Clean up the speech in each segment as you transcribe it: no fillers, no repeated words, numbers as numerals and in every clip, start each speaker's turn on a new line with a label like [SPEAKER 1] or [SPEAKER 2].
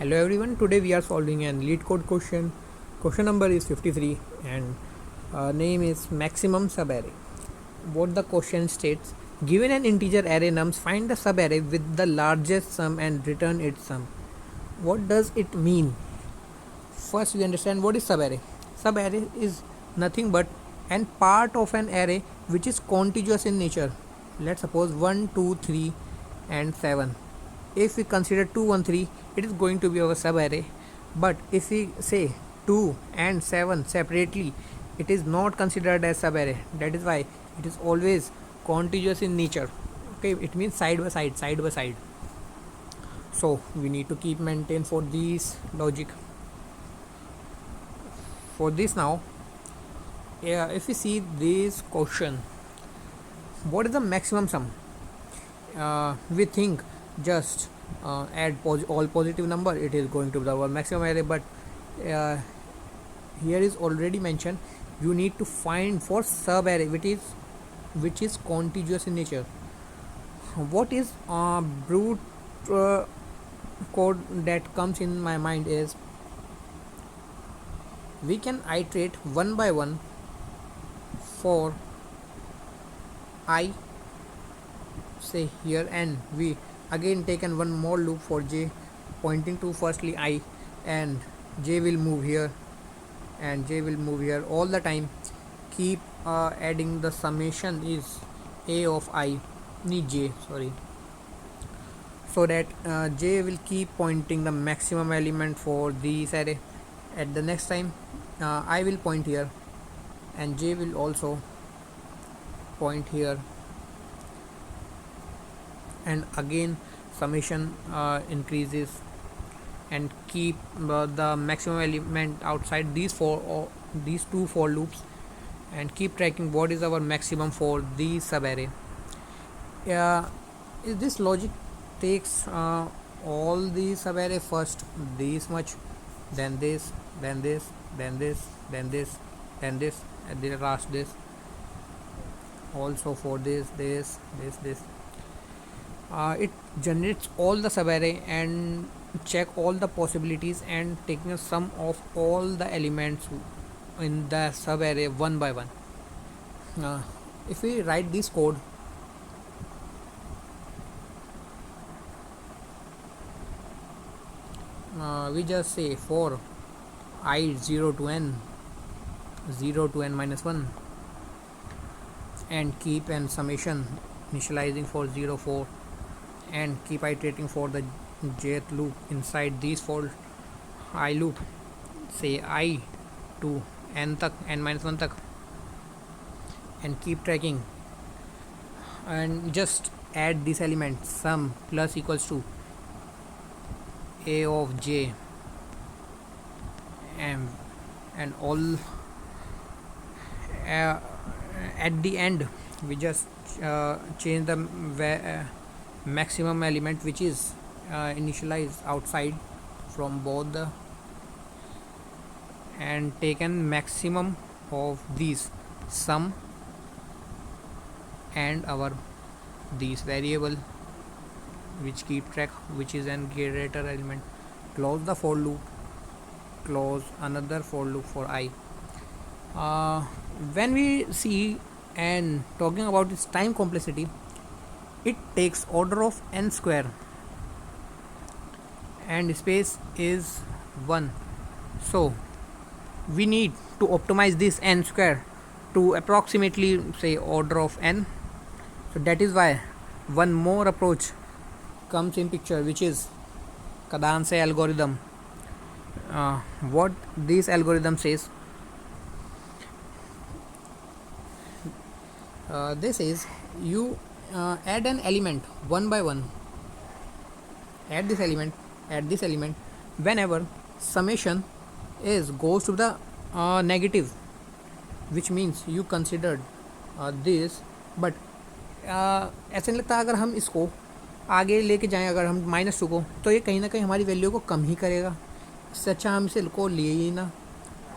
[SPEAKER 1] Hello everyone, today we are solving an lead code question. Question number is 53 and name is maximum subarray. What the question states, given an integer array nums, find the subarray with the largest sum and return its sum. What does it mean? First we understand what is subarray. Subarray is nothing but an part of an array which is contiguous in nature. Let's suppose 1, 2, 3 and 7. If we consider 2, 1, 3, it is going to be our subarray. But if we say 2 and 7 separately, it is not considered as subarray. That is why it is always contiguous in nature. Okay, it means side by side, side by side. So we need to keep maintain for this logic. For this now, if we see this question, what is the maximum sum? We think just add all positive number, it is going to be our maximum array. But here is already mentioned, you need to find for sub array which is contiguous in nature. What is brute code that comes in my mind is, we can iterate one by one for I, say here, and we again taken one more loop for j pointing to firstly I, and j will move here and j will move here all the time. Keep adding, the summation is a of I need j, sorry, so that j will keep pointing the maximum element for this array. At the next time I will point here and j will also point here, and again summation increases and keep the maximum element outside these two for loops, and keep tracking what is our maximum for the subarray. This logic takes all the subarray first, this much, then this, then this, then this, then this, then this, and the last this, also for this, this. It generates all the subarray and check all the possibilities and taking a sum of all the elements in the subarray one by one. If we write this code, we just say for I 0 to n minus 1, and keep an summation initializing for 0 4, and keep iterating for the jth loop inside these for I loop, say I to n tak, n minus 1 tak, and keep tracking, and just add this element sum plus equals to a of j, and all at the end we just change the maximum element which is initialized outside from both the, and taken maximum of these sum and our these variable which keep track which is an greater element. Close the for loop, close another for loop for I. When we see and talking about its time complexity, it takes order of n square and space is 1. So we need to optimize this n square to approximately say order of n. So that is why one more approach comes in picture, which is Kadamse algorithm. What this algorithm says, this is you add an element one by one, add this element whenever summation is goes to the negative, which means you considered this. But ऐसा नहीं लगता अगर हम इसको आगे लेके जाएं, अगर हम -2 को, तो ये कहीं ना कहीं हमारी वैल्यू को कम ही करेगा. इससे अच्छा हम इसे को लिए ही ना.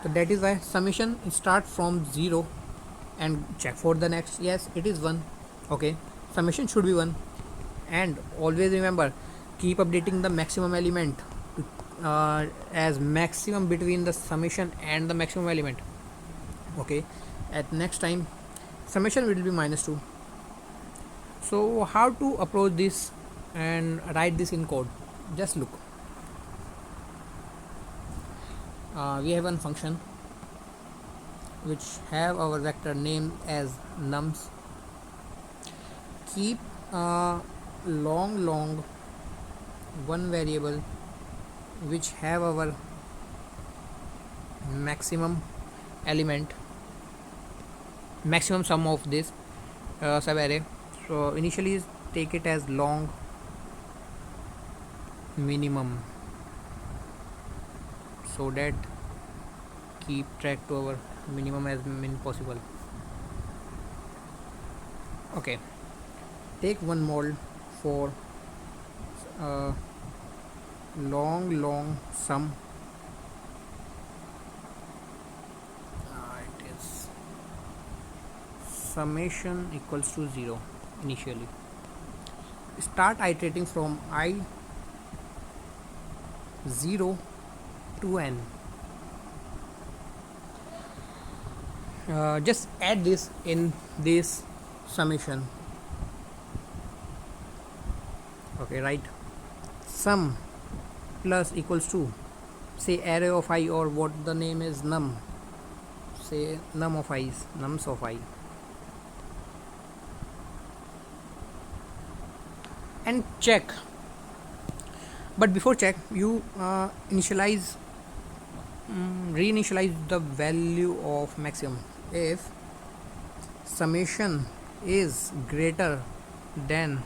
[SPEAKER 1] तो that is why summation start from 0 and check for the next. Yes, it is 1. Okay, summation should be 1, and always remember, keep updating the maximum element to as maximum between the summation and the maximum element. Okay, at next time summation will be minus 2. So how to approach this and write this in code? Just look. We have one function which have our vector name as nums. Keep long one variable which have our maximum element, maximum sum of this subarray. So initially take it as long minimum, so that keep track to our minimum as min possible. Okay, take one mold for uh, long sum. It is summation equals to 0 initially. Start iterating from I 0 to n. Just add this in this summation. Okay, right, sum plus equals to, say, array of I, or what the name is num, say num of i's, nums of I, and check. But before check, you initialize reinitialize the value of maximum. If summation is greater than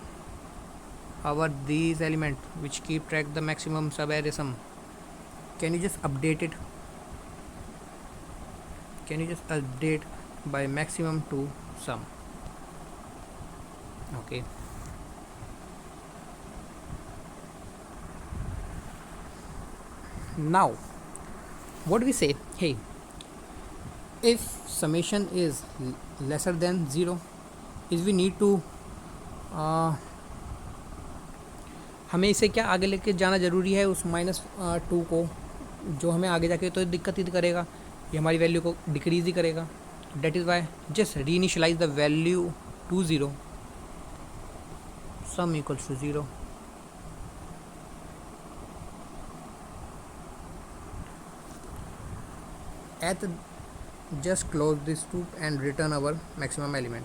[SPEAKER 1] our these element which keep track the maximum subarray sum, can you just update it? Can you just update by maximum to sum? Okay, now what we say, hey, if summation is lesser than 0, is we need to हमें इसे क्या आगे लेके जाना ज़रूरी है, उस -2 को, जो हमें आगे जाके तो दिक्कत ही करेगा, ये हमारी वैल्यू को डिक्रीज़ ही करेगा. That is why just reinitialise the value to 0, sum equals to 0. Just close this loop and return our maximum element.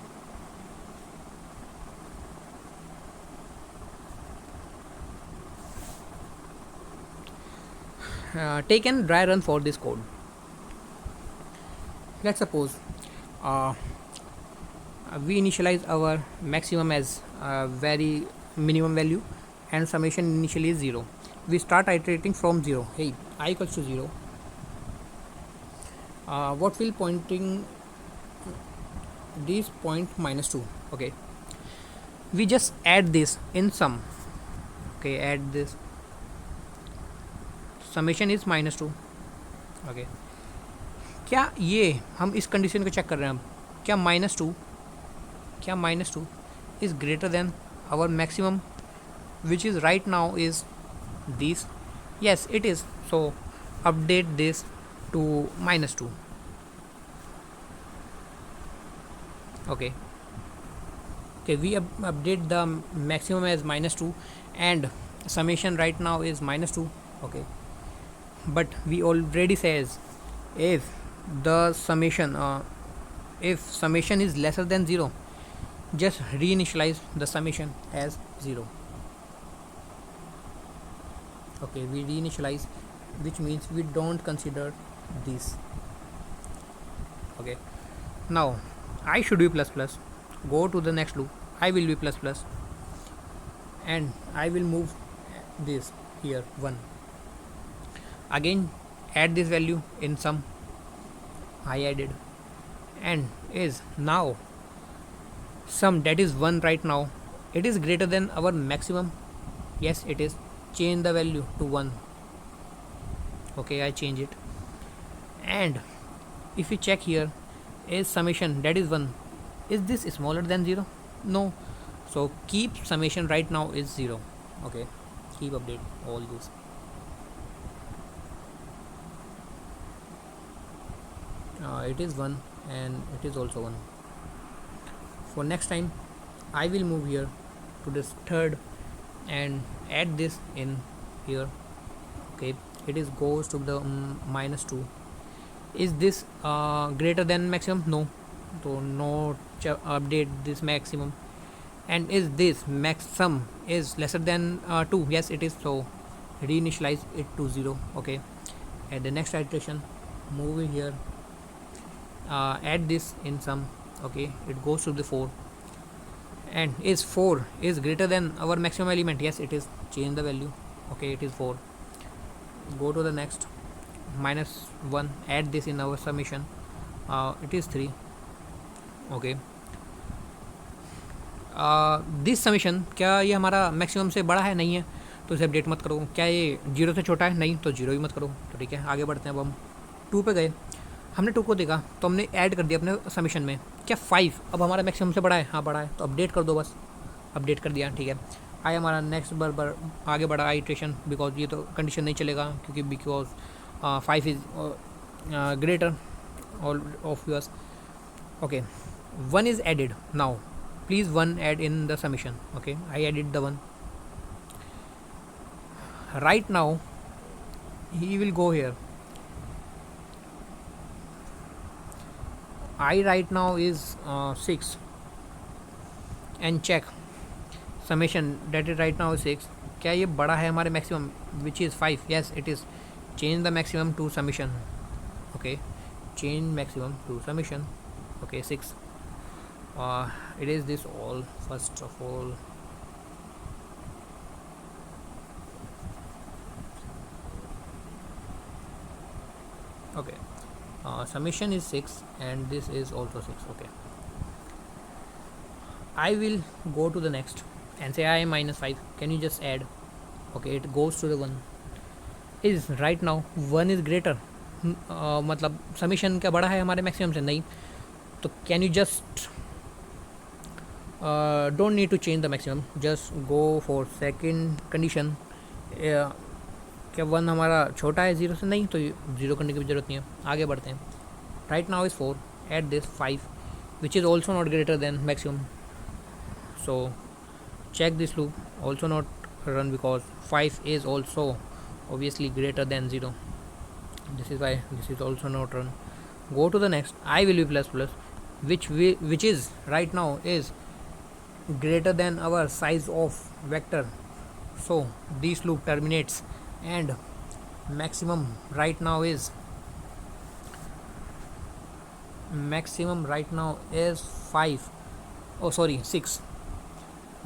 [SPEAKER 1] Take an dry run for this code. Let's suppose we initialize our maximum as very minimum value, and summation initially is 0. We start iterating from 0. Hey, I equals to 0. What will pointing this point -2. Okay, we just add this in sum. Okay, add this, summation is -2. Okay, क्या ये हम इस condition को check कर रहे हैं अब, क्या -2 is greater than our maximum, which is right now is this? Yes, it is. So update this to -2. Okay, we update the maximum as -2, and summation right now is -2. Okay, but we already says if the summation if summation is lesser than 0, just reinitialize the summation as 0. Okay, we reinitialize, which means we don't consider this. Okay, now I should be ++, go to the next loop, I will be ++, and I will move this here 1. Again add this value in sum, I added, and is now sum, that is 1 right now, it is greater than our maximum. Yes, it is. Change the value to 1. Okay, I change it, and if we check here, is summation, that is 1, is this smaller than 0? No. So keep summation right now is 0. Okay, keep update all this. it is 1 and it is also 1. For next time I will move here to this third and add this in here. Okay, it is goes to the -2. Is this greater than maximum? No, so no update this maximum. And is this max sum is lesser than 2? Yes it is, so reinitialize it to 0. Okay, at the next iteration move it here, add this in sum. Okay, it goes to the 4. And is 4 is greater than our maximum element? Yes it is, change the value. Okay, it is 4. Go to the next, -1, add this in our summation. It is 3. Okay, this summation, क्या ये हमारा maximum से बड़ा है? नहीं है, तो इसे अपडेट मत करो. क्या ये 0 से छोटा है? नहीं, तो 0 भी मत करो. तो ठीक है, आगे बढ़ते हैं. अब हम 2 पे गए, हमने 2 को देखा तो हमने ऐड कर दिया अपने समीशन में. क्या 5 अब हमारा मैक्सिमम से बड़ा है? हाँ बड़ा है, तो अपडेट कर दो बस. अपडेट कर दिया, ठीक है. आया हमारा नेक्स्ट बार आगे बढ़ा आइट्रेशन, बिकॉज ये तो कंडीशन नहीं चलेगा क्योंकि because 5 is greater of yours. Okay, 1 is added now. Please 1 add in the summation. Okay, I added the 1. Right now he will go here. I right now is 6 and check summation that is right now is 6. क्या ये बड़ा है हमारे maximum which is 5? Yes it is. Change the maximum to summation. Okay, change maximum to summation. Okay, 6. It is this all. First of all, okay, summation is 6 and this is also 6. Okay, I will go to the next and say I am -5. Can you just add? Okay, it goes to the 1. Is right now 1 is greater, मतलब समीशन क्या बड़ा है हमारे maximum से? नहीं, तो can you just don't need to change the maximum, just go for second condition. क्या 1 हमारा छोटा है 0 से? नहीं, तो 0 करने की भी ज़रूरत नहीं है. आगे बढ़ते हैं. Right now is 4, at this 5 which is also not greater than maximum. So check this loop, also not run because 5 is also obviously greater than 0. This is why this is also not run. Go to the next, I will be plus plus, which is right now is greater than our size of vector. So this loop terminates and maximum right now is 5. Oh sorry, 6.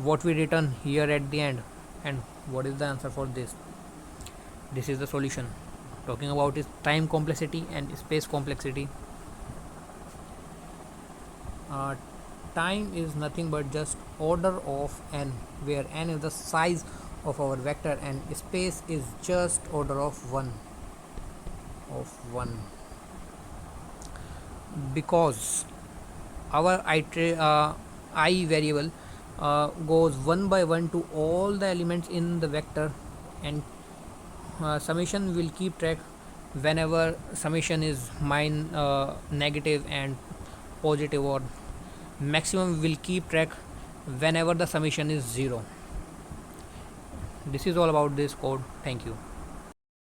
[SPEAKER 1] What we return here at the end, and what is the answer for this? This is the solution. Talking about is time complexity and space complexity. Time is nothing but just order of n, where n is the size of our vector and space is just order of 1 because our I variable goes 1 by 1 to all the elements in the vector, and summation will keep track whenever summation is negative and positive, or maximum will keep track whenever the summation is 0. This is all about this code. Thank you.